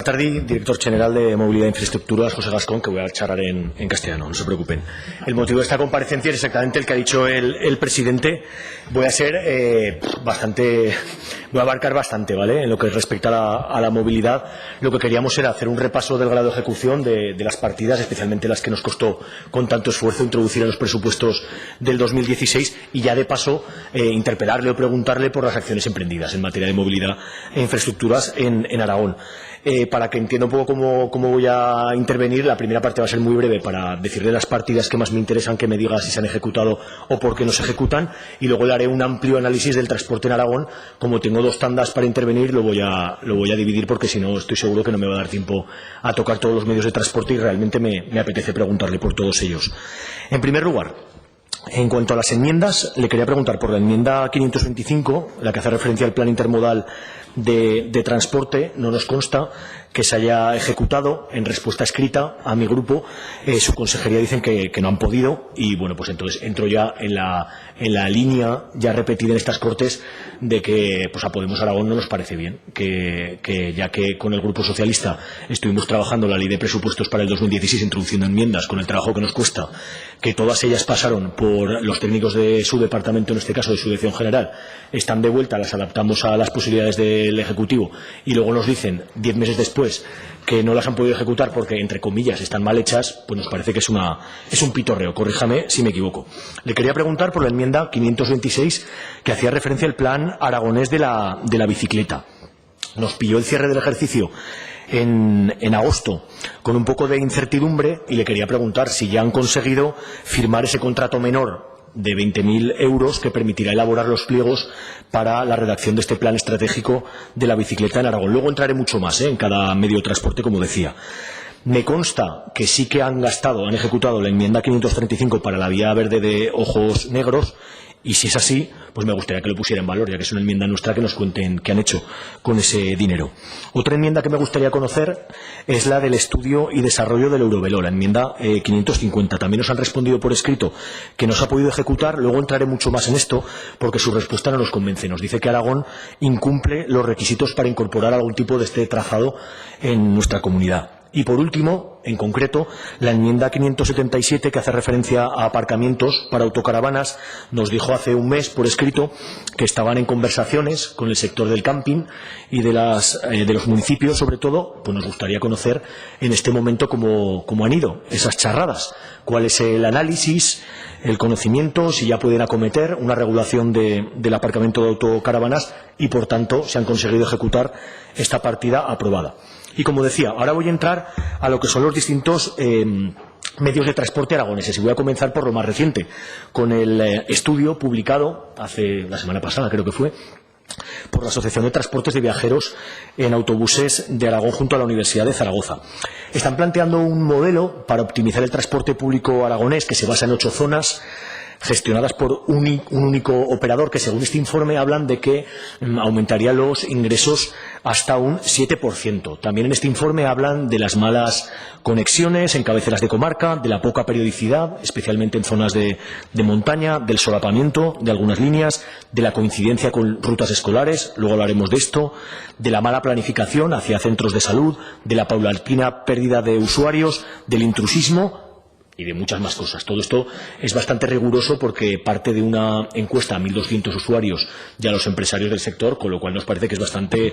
Tardi, director general de Movilidad e Infraestructuras, José Gascón, que voy a charlar en castellano, no se preocupen. El motivo de esta comparecencia es exactamente el que ha dicho el presidente. Voy a abarcar bastante, ¿vale? En lo que respecta a la movilidad, lo que queríamos era hacer un repaso del grado de ejecución de las partidas, especialmente las que nos costó con tanto esfuerzo introducir en los presupuestos del 2016, y ya de paso interpelarle o preguntarle por las acciones emprendidas en materia de movilidad e infraestructuras en Aragón. Para que entienda un poco cómo voy a intervenir, la primera parte va a ser muy breve para decirle las partidas que más me interesan, que me diga si se han ejecutado o por qué no se ejecutan, y luego le haré un amplio análisis del transporte en Aragón. Como tengo dos tandas para intervenir, lo voy a dividir, porque si no estoy seguro que no me va a dar tiempo a tocar todos los medios de transporte y realmente me apetece preguntarle por todos ellos. En primer lugar, en cuanto a las enmiendas, le quería preguntar por la enmienda 525, la que hace referencia al plan intermodal de transporte. No nos consta que se haya ejecutado. En respuesta escrita a mi grupo, su consejería dicen que no han podido, y bueno, pues entonces entro ya en la línea ya repetida en estas Cortes de que pues a Podemos Aragón no nos parece bien, que ya que con el Grupo Socialista estuvimos trabajando la ley de presupuestos para el 2016, introduciendo enmiendas con el trabajo que nos cuesta, que todas ellas pasaron por los técnicos de su departamento, en este caso de su dirección general, están de vuelta, las adaptamos a las posibilidades del Ejecutivo, y luego nos dicen 10 meses después que no las han podido ejecutar porque, entre comillas, están mal hechas. Pues nos parece que es un pitorreo. Corríjame si me equivoco. Le quería preguntar por la enmienda 526, que hacía referencia al plan aragonés de la bicicleta. Nos pilló el cierre del ejercicio en agosto con un poco de incertidumbre, y le quería preguntar si ya han conseguido firmar ese contrato menor de 20.000 euros que permitirá elaborar los pliegos para la redacción de este plan estratégico de la bicicleta en Aragón. Luego entraré mucho más en cada medio de transporte, como decía. Me consta que sí que han ejecutado la enmienda 535 para la vía verde de Ojos Negros, y si es así, pues me gustaría que lo pusiera en valor, ya que es una enmienda nuestra, que nos cuenten qué han hecho con ese dinero. Otra enmienda que me gustaría conocer es la del estudio y desarrollo del Eurovelo, la enmienda 550. También nos han respondido por escrito que no se ha podido ejecutar. Luego entraré mucho más en esto, porque su respuesta no nos convence. Nos dice que Aragón incumple los requisitos para incorporar algún tipo de este trazado en nuestra comunidad. Y por último, en concreto, la enmienda 577, que hace referencia a aparcamientos para autocaravanas, nos dijo hace un mes por escrito que estaban en conversaciones con el sector del camping y de los municipios, sobre todo. Pues nos gustaría conocer en este momento cómo han ido esas charradas, cuál es el análisis, el conocimiento, si ya pueden acometer una regulación del aparcamiento de autocaravanas y, por tanto, si han conseguido ejecutar esta partida aprobada. Y como decía, ahora voy a entrar a lo que son los distintos medios de transporte aragoneses, y voy a comenzar por lo más reciente, con el estudio publicado la semana pasada, creo que fue, por la Asociación de Transportes de Viajeros en Autobuses de Aragón junto a la Universidad de Zaragoza. Están planteando un modelo para optimizar el transporte público aragonés que se basa en 8 zonas gestionadas por un único operador, que según este informe hablan de que aumentaría los ingresos hasta un 7%. También en este informe hablan de las malas conexiones en cabeceras de comarca, de la poca periodicidad, especialmente en zonas de montaña, del solapamiento de algunas líneas, de la coincidencia con rutas escolares, luego hablaremos de esto, de la mala planificación hacia centros de salud, de la paulatina pérdida de usuarios, del intrusismo y de muchas más cosas. Todo esto es bastante riguroso porque parte de una encuesta a 1.200 usuarios y a los empresarios del sector, con lo cual nos parece que es bastante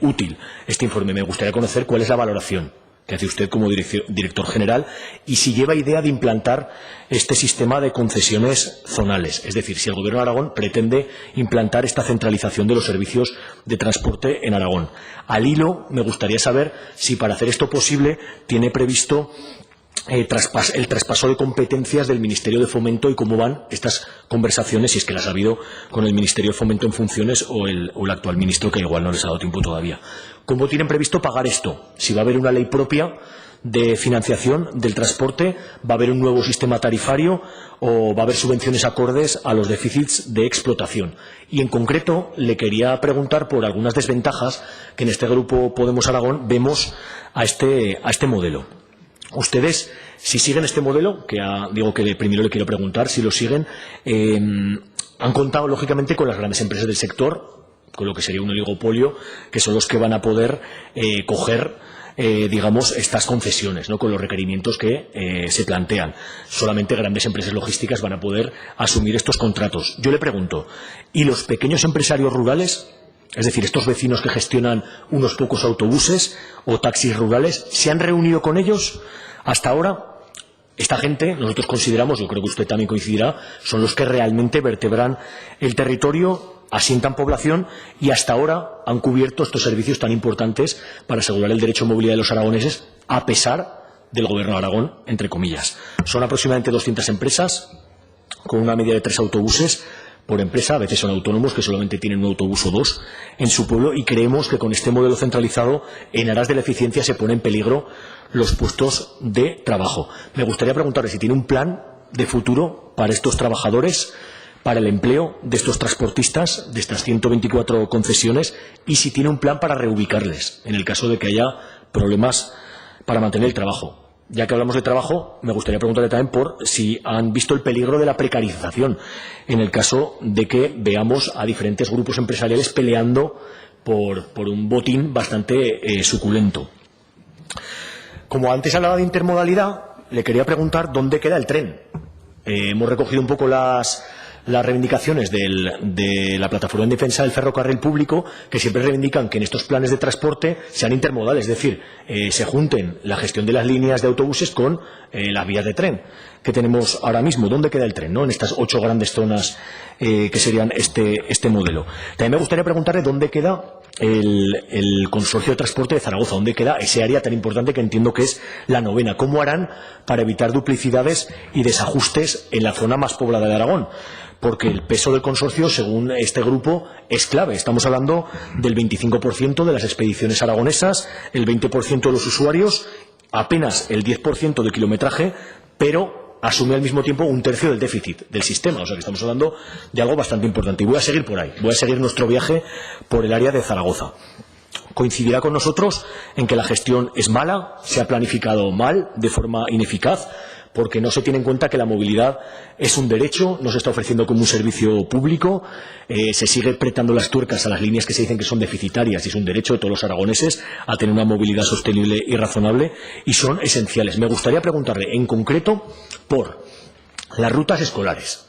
útil este informe. Me gustaría conocer cuál es la valoración que hace usted como director general, y si lleva idea de implantar este sistema de concesiones zonales, es decir, si el Gobierno de Aragón pretende implantar esta centralización de los servicios de transporte en Aragón. Al hilo, me gustaría saber si, para hacer esto posible, tiene previsto el traspaso de competencias del Ministerio de Fomento, y cómo van estas conversaciones, si es que las ha habido, con el Ministerio de Fomento en funciones o el actual ministro, que igual no les ha dado tiempo todavía. ¿Cómo tienen previsto pagar esto? Si va a haber una ley propia de financiación del transporte, va a haber un nuevo sistema tarifario o va a haber subvenciones acordes a los déficits de explotación. Y en concreto le quería preguntar por algunas desventajas que en este grupo Podemos Aragón vemos a este modelo. Ustedes, si siguen este modelo, digo que primero le quiero preguntar si lo siguen, han contado lógicamente con las grandes empresas del sector, con lo que sería un oligopolio, que son los que van a poder coger digamos, estas concesiones, ¿no?, con los requerimientos que se plantean. Solamente grandes empresas logísticas van a poder asumir estos contratos. Yo le pregunto, ¿y los pequeños empresarios rurales? Es decir, estos vecinos que gestionan unos pocos autobuses o taxis rurales, ¿se han reunido con ellos? Hasta ahora, esta gente, nosotros consideramos, yo creo que usted también coincidirá, son los que realmente vertebran el territorio, asientan población y hasta ahora han cubierto estos servicios tan importantes para asegurar el derecho a movilidad de los aragoneses, a pesar del Gobierno de Aragón, entre comillas. Son aproximadamente 200 empresas, con una media de 3 autobuses por empresa. A veces son autónomos que solamente tienen un autobús o 2 en su pueblo, y creemos que con este modelo centralizado, en aras de la eficiencia, se pone en peligro los puestos de trabajo. Me gustaría preguntarle si tiene un plan de futuro para estos trabajadores, para el empleo de estos transportistas, de estas 124 concesiones, y si tiene un plan para reubicarles en el caso de que haya problemas para mantener el trabajo. Ya que hablamos de trabajo, me gustaría preguntarle también por si han visto el peligro de la precarización en el caso de que veamos a diferentes grupos empresariales peleando por un botín bastante suculento. Como antes hablaba de intermodalidad, le quería preguntar dónde queda el tren. Hemos recogido un poco las reivindicaciones de la Plataforma en Defensa del Ferrocarril Público, que siempre reivindican que en estos planes de transporte sean intermodales, es decir, se junten la gestión de las líneas de autobuses con las vías de tren que tenemos ahora mismo. ¿Dónde queda el tren, ¿no?, en estas 8 grandes zonas que serían este modelo? También me gustaría preguntarle dónde queda el Consorcio de Transporte de Zaragoza, dónde queda ese área tan importante que entiendo que es la 9ª. ¿Cómo harán para evitar duplicidades y desajustes en la zona más poblada de Aragón? Porque el peso del consorcio, según este grupo, es clave. Estamos hablando del 25% de las expediciones aragonesas, el 20% de los usuarios, apenas el 10% de kilometraje, pero asume al mismo tiempo un tercio del déficit del sistema. O sea que estamos hablando de algo bastante importante. Y voy a seguir por ahí. Voy a seguir nuestro viaje por el área de Zaragoza. Coincidirá con nosotros en que la gestión es mala, se ha planificado mal, de forma ineficaz, porque no se tiene en cuenta que la movilidad es un derecho, no se está ofreciendo como un servicio público, se sigue apretando las tuercas a las líneas que se dicen que son deficitarias, y es un derecho de todos los aragoneses a tener una movilidad sostenible y razonable, y son esenciales. Me gustaría preguntarle en concreto por las rutas escolares.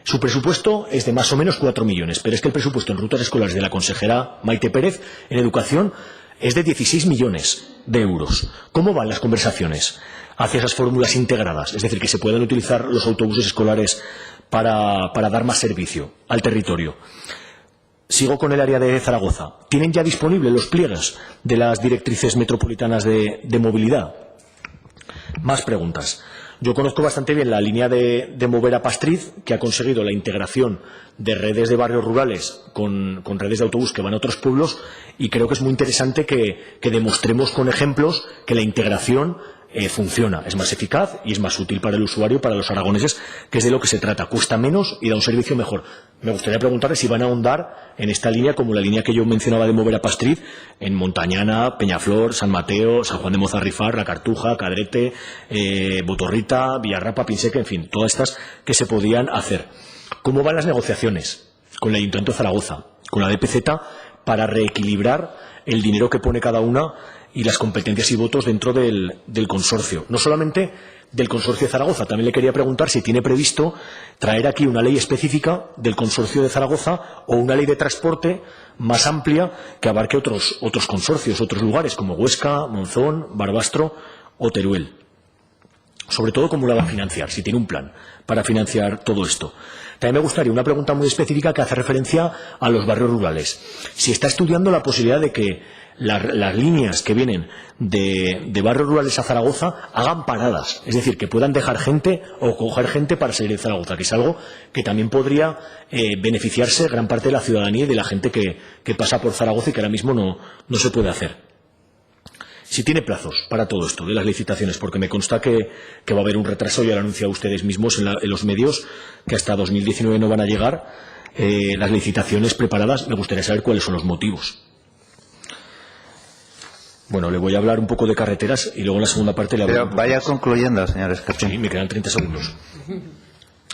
Su presupuesto es de más o menos 4 millones, pero es que el presupuesto en rutas escolares de la consejera Maite Pérez en Educación es de 16 millones de euros. ¿Cómo van las conversaciones hacia esas fórmulas integradas? Es decir, que se puedan utilizar los autobuses escolares para dar más servicio al territorio. Sigo con el área de Zaragoza. ¿Tienen ya disponibles los pliegues de las directrices metropolitanas de movilidad? Más preguntas. Yo conozco bastante bien la línea de Movera Pastriz, que ha conseguido la integración de redes de barrios rurales con redes de autobús que van a otros pueblos, y creo que es muy interesante que demostremos con ejemplos que la integración funciona, es más eficaz y es más útil para el usuario, para los aragoneses, que es de lo que se trata. Cuesta menos y da un servicio mejor. Me gustaría preguntarle si van a ahondar en esta línea, como la línea que yo mencionaba de Movera Pastriz, en Montañana, Peñaflor, San Mateo, San Juan de Mozarrifar, La Cartuja, Cadrete, Botorrita, Villarrapa, Pinseque, en fin, todas estas que se podían hacer. ¿Cómo van las negociaciones con el Ayuntamiento de Zaragoza, con la DPZ, para reequilibrar el dinero que pone cada una y las competencias y votos dentro del consorcio? No solamente del consorcio de Zaragoza, también le quería preguntar si tiene previsto traer aquí una ley específica del consorcio de Zaragoza o una ley de transporte más amplia que abarque otros consorcios, otros lugares como Huesca, Monzón, Barbastro o Teruel. Sobre todo, ¿cómo la va a financiar? Si tiene un plan para financiar todo esto. También me gustaría una pregunta muy específica que hace referencia a los barrios rurales. Si está estudiando la posibilidad de que las líneas que vienen de barrios rurales a Zaragoza hagan paradas, es decir, que puedan dejar gente o coger gente para salir de Zaragoza, que es algo que también podría beneficiarse gran parte de la ciudadanía y de la gente que pasa por Zaragoza y que ahora mismo no se puede hacer. Si tiene plazos para todo esto de las licitaciones, porque me consta que va a haber un retraso, ya lo han anunciado ustedes mismos en los medios, que hasta 2019 no van a llegar las licitaciones preparadas. Me gustaría saber cuáles son los motivos. Bueno, le voy a hablar un poco de carreteras y luego en la segunda parte le hablo. Pero vaya concluyendo, señor Escartín. Sí, me quedan 30 segundos.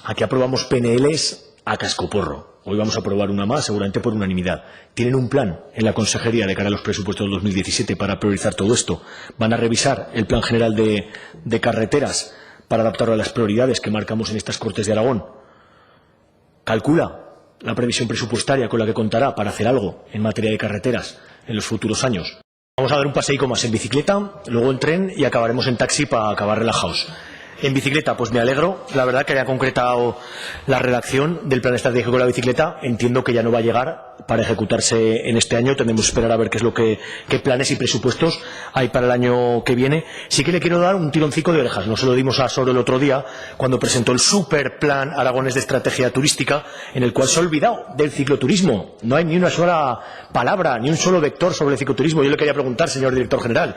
Aquí aprobamos PNLs a cascoporro. Hoy vamos a aprobar una más, seguramente por unanimidad. ¿Tienen un plan en la Consejería de cara a los presupuestos del 2017 para priorizar todo esto? ¿Van a revisar el Plan General de Carreteras para adaptarlo a las prioridades que marcamos en estas Cortes de Aragón? ¿Calcula la previsión presupuestaria con la que contará para hacer algo en materia de carreteras en los futuros años? Vamos a dar un paseico más en bicicleta, luego en tren y acabaremos en taxi para acabar relajados. En bicicleta, pues me alegro, la verdad, que haya concretado la redacción del plan estratégico de la bicicleta. Entiendo que ya no va a llegar para ejecutarse en este año. Tendremos que esperar a ver qué planes y presupuestos hay para el año que viene. Sí que le quiero dar un tironcico de orejas. No se lo dimos a Soro el otro día, cuando presentó el superplan aragonés de estrategia turística, en el cual se ha olvidado del cicloturismo. No hay ni una sola palabra, ni un solo vector sobre el cicloturismo. Yo le quería preguntar, señor director general,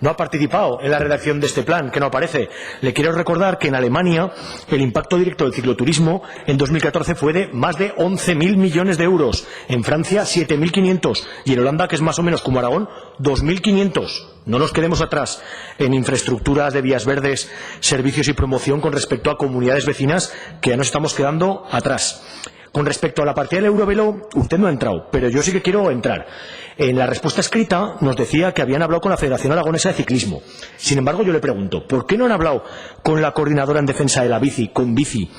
¿no ha participado en la redacción de este plan, que no aparece? Le quiero recordar que en Alemania el impacto directo del cicloturismo en 2014 fue de más de 11.000 millones de euros, en Francia 7.500 y en Holanda, que es más o menos como Aragón, 2.500. No nos quedemos atrás en infraestructuras de vías verdes, servicios y promoción con respecto a comunidades vecinas, que ya nos estamos quedando atrás. Con respecto a la partida del Eurovelo, usted no ha entrado, pero yo sí que quiero entrar. En la respuesta escrita nos decía que habían hablado con la Federación Aragonesa de Ciclismo. Sin embargo, yo le pregunto, ¿por qué no han hablado con la coordinadora en defensa de la bici, con Bici,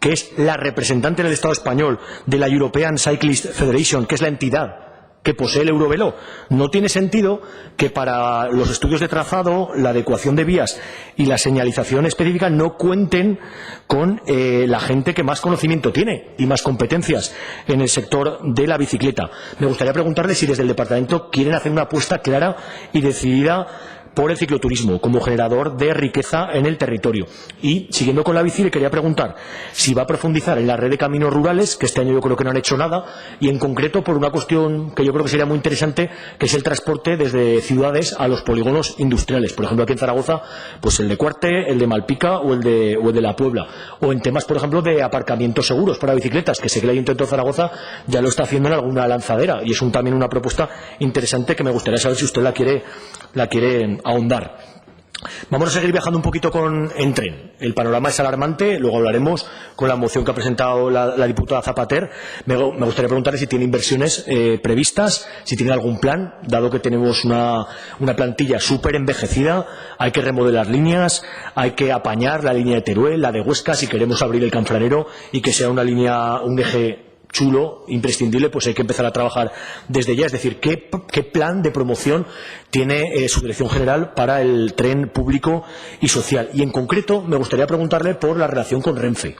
que es la representante del Estado español de la European Cyclist Federation, que es la entidad que posee el Eurovelo? No tiene sentido que para los estudios de trazado, la adecuación de vías y la señalización específica no cuenten con la gente que más conocimiento tiene y más competencias en el sector de la bicicleta. Me gustaría preguntarle si desde el departamento quieren hacer una apuesta clara y decidida por el cicloturismo como generador de riqueza en el territorio. Y, siguiendo con la bici, le quería preguntar si va a profundizar en la red de caminos rurales, que este año yo creo que no han hecho nada, y en concreto por una cuestión que yo creo que sería muy interesante, que es el transporte desde ciudades a los polígonos industriales. Por ejemplo, aquí en Zaragoza, pues el de Cuarte, el de Malpica o el de La Puebla. O en temas, por ejemplo, de aparcamientos seguros para bicicletas, que sé que el Ayuntamiento de Zaragoza ya lo está haciendo en alguna lanzadera, y es también una propuesta interesante que me gustaría saber si usted la quiere ahondar. Vamos a seguir viajando un poquito en tren. El panorama es alarmante, luego hablaremos con la moción que ha presentado la diputada Zapater. Me gustaría preguntarle si tiene inversiones previstas, si tiene algún plan, dado que tenemos una plantilla súper envejecida, hay que remodelar líneas, hay que apañar la línea de Teruel, la de Huesca, si queremos abrir el Canfranero y que sea un eje chulo, imprescindible, pues hay que empezar a trabajar desde ya. Es decir, ¿qué plan de promoción tiene su dirección general para el tren público y social? Y en concreto me gustaría preguntarle por la relación con Renfe.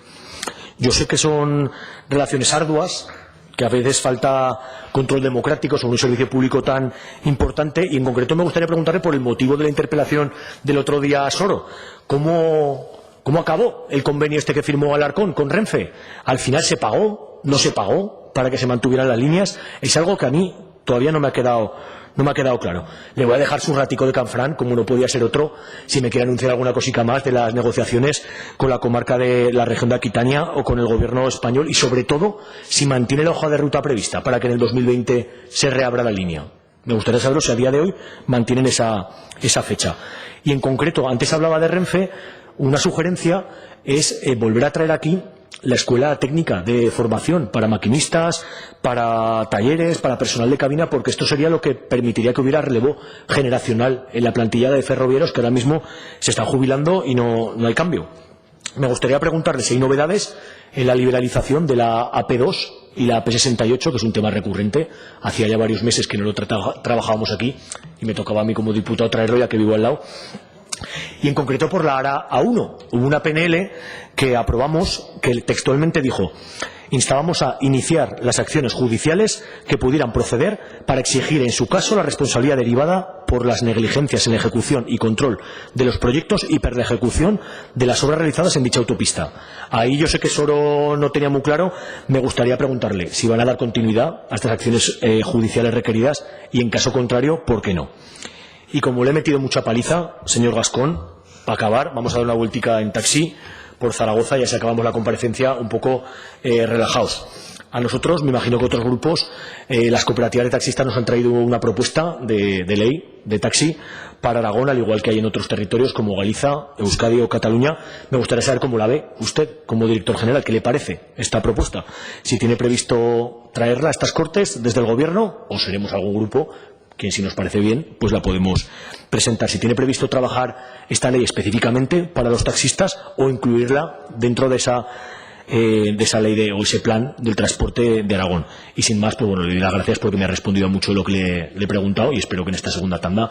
Yo sé que son relaciones arduas, que a veces falta control democrático sobre un servicio público tan importante, y en concreto me gustaría preguntarle por el motivo de la interpelación del otro día a Soro. ¿Cómo acabó el convenio que firmó Alarcón con Renfe? ¿Al final se pagó? ¿No se pagó para que se mantuvieran las líneas? Es algo que a mí todavía no me ha quedado claro. Le voy a dejar su ratico de Canfrán, como no podía ser otro, si me quiere anunciar alguna cosita más de las negociaciones con la comarca de la región de Aquitania o con el gobierno español, y sobre todo si mantiene la hoja de ruta prevista para que en el 2020 se reabra la línea. Me gustaría saberlo si a día de hoy mantienen esa fecha. Y en concreto, antes hablaba de Renfe, una sugerencia es volver a traer aquí la escuela técnica de formación para maquinistas, para talleres, para personal de cabina, porque esto sería lo que permitiría que hubiera relevo generacional en la plantilla de ferroviarios que ahora mismo se están jubilando y no hay cambio. Me gustaría preguntarle si hay novedades en la liberalización de la AP2 y la AP68, que es un tema recurrente. Hacía ya varios meses que no lo trabajábamos aquí y me tocaba a mí como diputado traerlo, ya que vivo al lado. Y en concreto por la ARA A1. Hubo una PNL que aprobamos que textualmente dijo: instábamos a iniciar las acciones judiciales que pudieran proceder para exigir en su caso la responsabilidad derivada por las negligencias en la ejecución y control de los proyectos y por la ejecución de las obras realizadas en dicha autopista. Ahí yo sé que Soro no tenía muy claro. Me gustaría preguntarle si van a dar continuidad a estas acciones judiciales requeridas y, en caso contrario, ¿por qué no? Y como le he metido mucha paliza, señor Gascón, para acabar, vamos a dar una vueltica en taxi por Zaragoza, ya si acabamos la comparecencia un poco relajados. A nosotros, me imagino que otros grupos, las cooperativas de taxistas nos han traído una propuesta de ley de taxi para Aragón, al igual que hay en otros territorios como Galicia, Euskadi o Cataluña. Me gustaría saber cómo la ve usted, como director general. ¿Qué le parece esta propuesta? Si tiene previsto traerla a estas Cortes desde el Gobierno, o seremos algún grupo que, si nos parece bien, pues la podemos presentar. Si tiene previsto trabajar esta ley específicamente para los taxistas o incluirla dentro de esa ley o ese plan del transporte de Aragón. Y sin más, pues bueno, le doy las gracias porque me ha respondido a mucho de lo que le he preguntado y espero que en esta segunda tanda